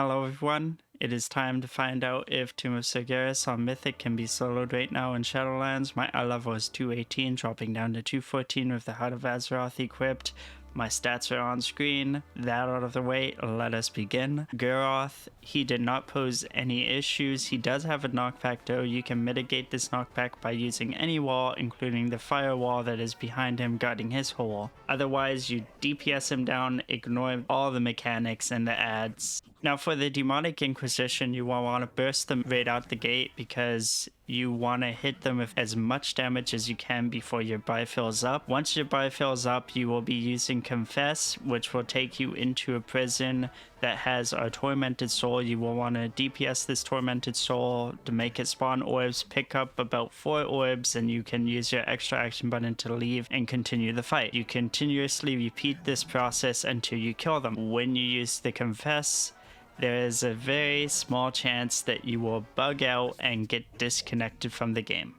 Hello everyone, it is time to find out if Tomb of Sargeras on Mythic can be soloed right now in Shadowlands. My eye level is 218, dropping down to 214 with the Heart of Azeroth equipped. My stats are on screen. That out of the way, let us begin. Goroth, he did not pose any issues. He does have a knockback though. You can mitigate this knockback by using any wall, including the firewall that is behind him guarding his hole. Otherwise, you DPS him down, ignore all the mechanics and the ads. Now for the Demonic Inquisition, you will want to burst them right out the gate because you want to hit them with as much damage as you can before your buy fills up. Once your buy fills up, you will be using Confess, which will take you into a prison that has a Tormented Soul. You will want to DPS this Tormented Soul to make it spawn orbs, pick up about 4 orbs, and you can use your extra action button to leave and continue the fight. You continuously repeat this process until you kill them. When you use the Confess, there is a very small chance that you will bug out and get disconnected from the game.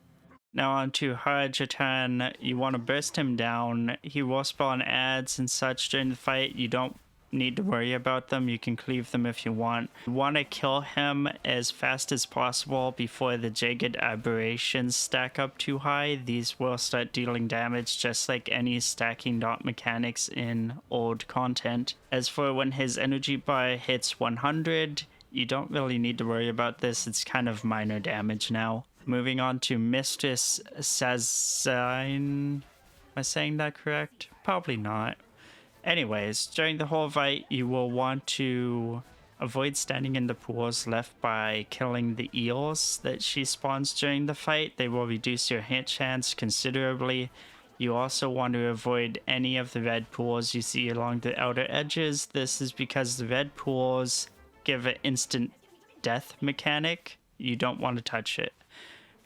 Now on to Harjatan, you want to burst him down. He will spawn ads and such during the fight. You don't need to worry about them. You can cleave them if you want. You want to kill him as fast as possible before the Jagged Aberrations stack up too high. These will start dealing damage just like any stacking dot mechanics in old content. As for when his energy bar hits 100, you don't really need to worry about this. It's kind of minor damage now. Moving on to Mistress Sassz'ine. Am I saying that correct? Probably not. Anyways, during the whole fight, you will want to avoid standing in the pools left by killing the eels that she spawns during the fight. They will reduce your hit chance considerably. You also want to avoid any of the red pools you see along the outer edges. This is because the red pools give an instant death mechanic. You don't want to touch it.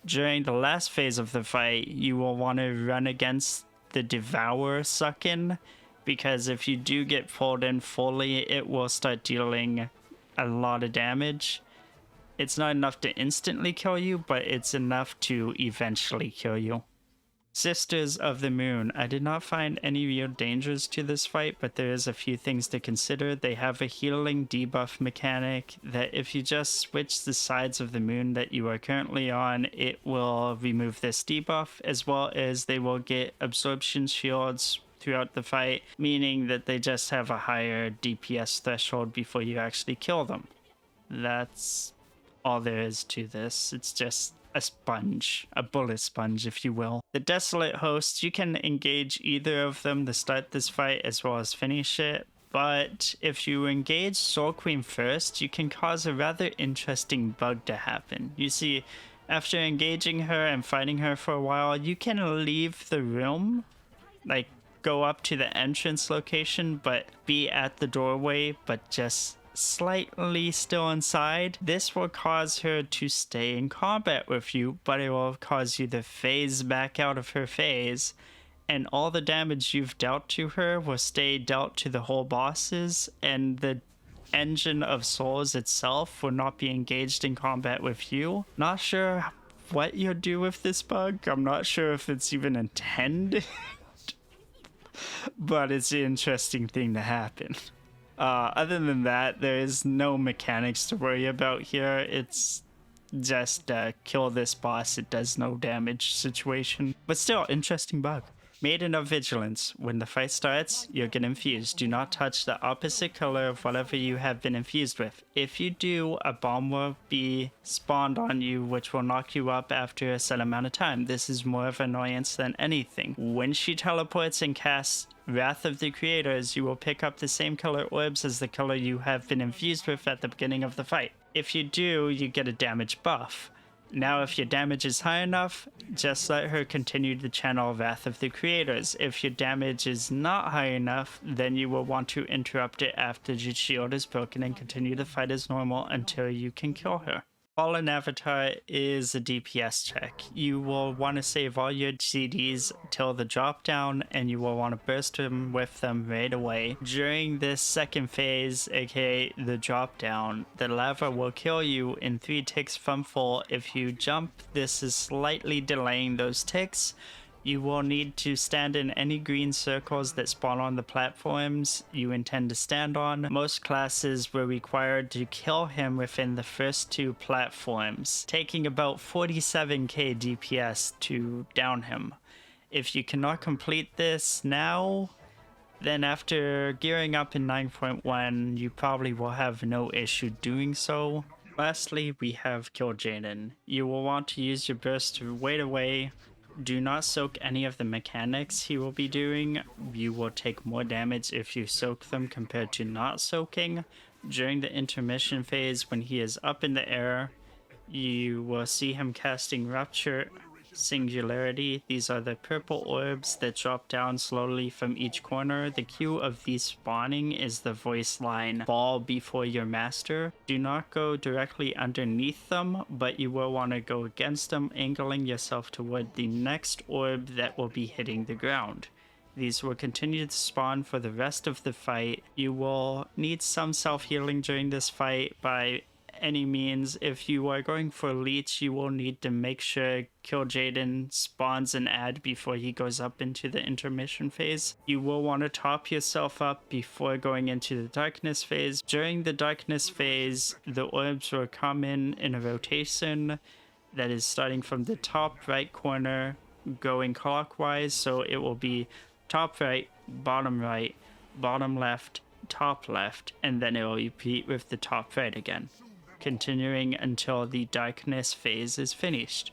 During the last phase of the fight, you will want to run against the Devour Suck-in, because if you do get pulled in fully, it will start dealing a lot of damage. It's not enough to instantly kill you, but it's enough to eventually kill you. Sisters of the Moon. I did not find any real dangers to this fight, but there is a few things to consider. They have a healing debuff mechanic that if you just switch the sides of the moon that you are currently on, it will remove this debuff, as well as they will get absorption shields throughout the fight, meaning that they just have a higher DPS threshold before you actually kill them. That's all there is to this. It's just a sponge, a bullet sponge, if you will. The Desolante Host, you can engage either of them to start this fight as well as finish it, but if you engage Soul Queen first, you can cause a rather interesting bug to happen. You see, after engaging her and fighting her for a while, you can leave the room, like go up to the entrance location, but be at the doorway, but just slightly still inside. This will cause her to stay in combat with you, but it will cause you to phase back out of her phase, and all the damage you've dealt to her will stay dealt to the whole bosses, and the engine of souls itself will not be engaged in combat with you. Not sure what you'll do with this bug. I'm not sure if it's even intended, but it's an interesting thing to happen. Other than that, there is no mechanics to worry about here. It's just kill this boss, it does no damage situation. But still, interesting bug. Maiden of Vigilance. When the fight starts, you'll get infused. Do not touch the opposite color of whatever you have been infused with. If you do, a bomb will be spawned on you, which will knock you up after a set amount of time. This is more of an annoyance than anything. When she teleports and casts Wrath of the Creators, you will pick up the same color orbs as the color you have been infused with at the beginning of the fight. If you do, you get a damage buff. Now if your damage is high enough, just let her continue to channel Wrath of the Creators. If your damage is not high enough, then you will want to interrupt it after your shield is broken and continue to fight as normal until you can kill her. Fallen Avatar is a DPS check. You will want to save all your CDs till the drop down, and you will want to burst them with them right away. During this second phase, aka the drop down, the lava will kill you in 3 ticks from full. If you jump, this is slightly delaying those ticks. You will need to stand in any green circles that spawn on the platforms you intend to stand on. Most classes were required to kill him within the first 2 platforms, taking about 47k DPS to down him. If you cannot complete this now, then after gearing up in 9.1, you probably will have no issue doing so. Lastly, we have Kil'jaeden. You will want to use your burst to wait away. Do not soak any of the mechanics he will be doing. You will take more damage if you soak them compared to not soaking. During the intermission phase, when he is up in the air, you will see him casting Rupture Singularity. These are the purple orbs that drop down slowly from each corner. The cue of these spawning is the voice line, "Fall before your master." Do not go directly underneath them, but you will want to go against them, angling yourself toward the next orb that will be hitting the ground. These will continue to spawn for the rest of the fight. You will need some self-healing during this fight by any means. If you are going for Leech, you will need to make sure Kil'jaeden spawns an ad before he goes up into the intermission phase. You will want to top yourself up before going into the darkness phase. During the darkness phase, the orbs will come in a rotation that is starting from the top right corner going clockwise, so it will be top right, bottom left, top left, and then it will repeat with the top right again, continuing until the darkness phase is finished.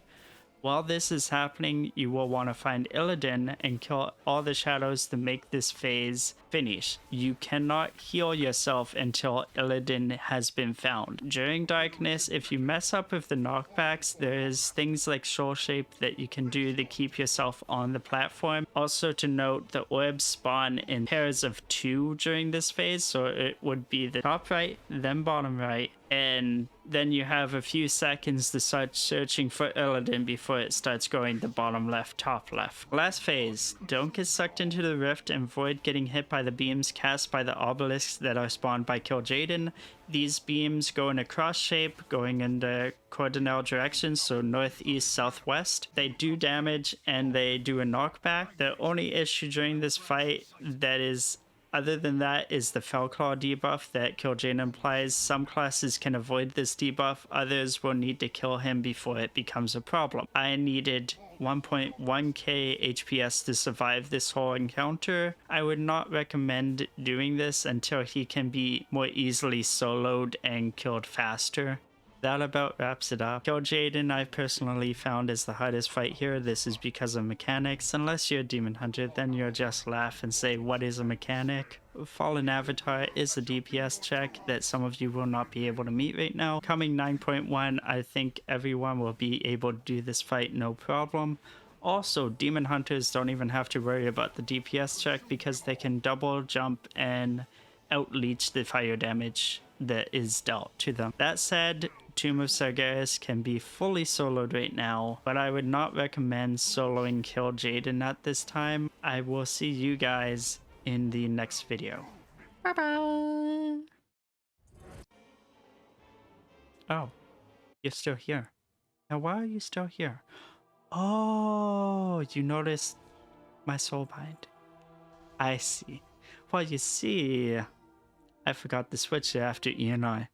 While this is happening, you will want to find Illidan and kill all the shadows to make this phase finish. You cannot heal yourself until Illidan has been found. During darkness, if you mess up with the knockbacks, there's things like Soul Shape that you can do to keep yourself on the platform. Also to note, the orbs spawn in pairs of 2 during this phase, so it would be the top right, then bottom right, and then you have a few seconds to start searching for Illidan before it starts going the bottom left, top left. Last phase, don't get sucked into the rift and avoid getting hit by the beams cast by the obelisks that are spawned by Kil'jaeden. These beams go in a cross shape, going in the cardinal directions, so northeast, southwest. They do damage and they do a knockback. The only issue during this fight that is other than that is the Fellclaw debuff that Kil'jaeden implies. Some classes can avoid this debuff, others will need to kill him before it becomes a problem. I needed 1.1k HPS to survive this whole encounter. I would not recommend doing this until he can be more easily soloed and killed faster. That about wraps it up. Kil'jaeden I personally found is the hardest fight here. This is because of mechanics. Unless you're a demon hunter, then you'll just laugh and say, what is a mechanic? Fallen Avatar is a DPS check that some of you will not be able to meet right now. Coming 9.1, I think everyone will be able to do this fight no problem. Also, demon hunters don't even have to worry about the DPS check because they can double jump and outleech the fire damage that is dealt to them. That said, Tomb of Sargeras can be fully soloed right now, but I would not recommend soloing Kil'jaeden at this time. I will see you guys in the next video. Bye bye! Oh, you're still here. Now why are you still here? Oh, you noticed my soul bind. I see. Well, you see, I forgot to switch it after E and I.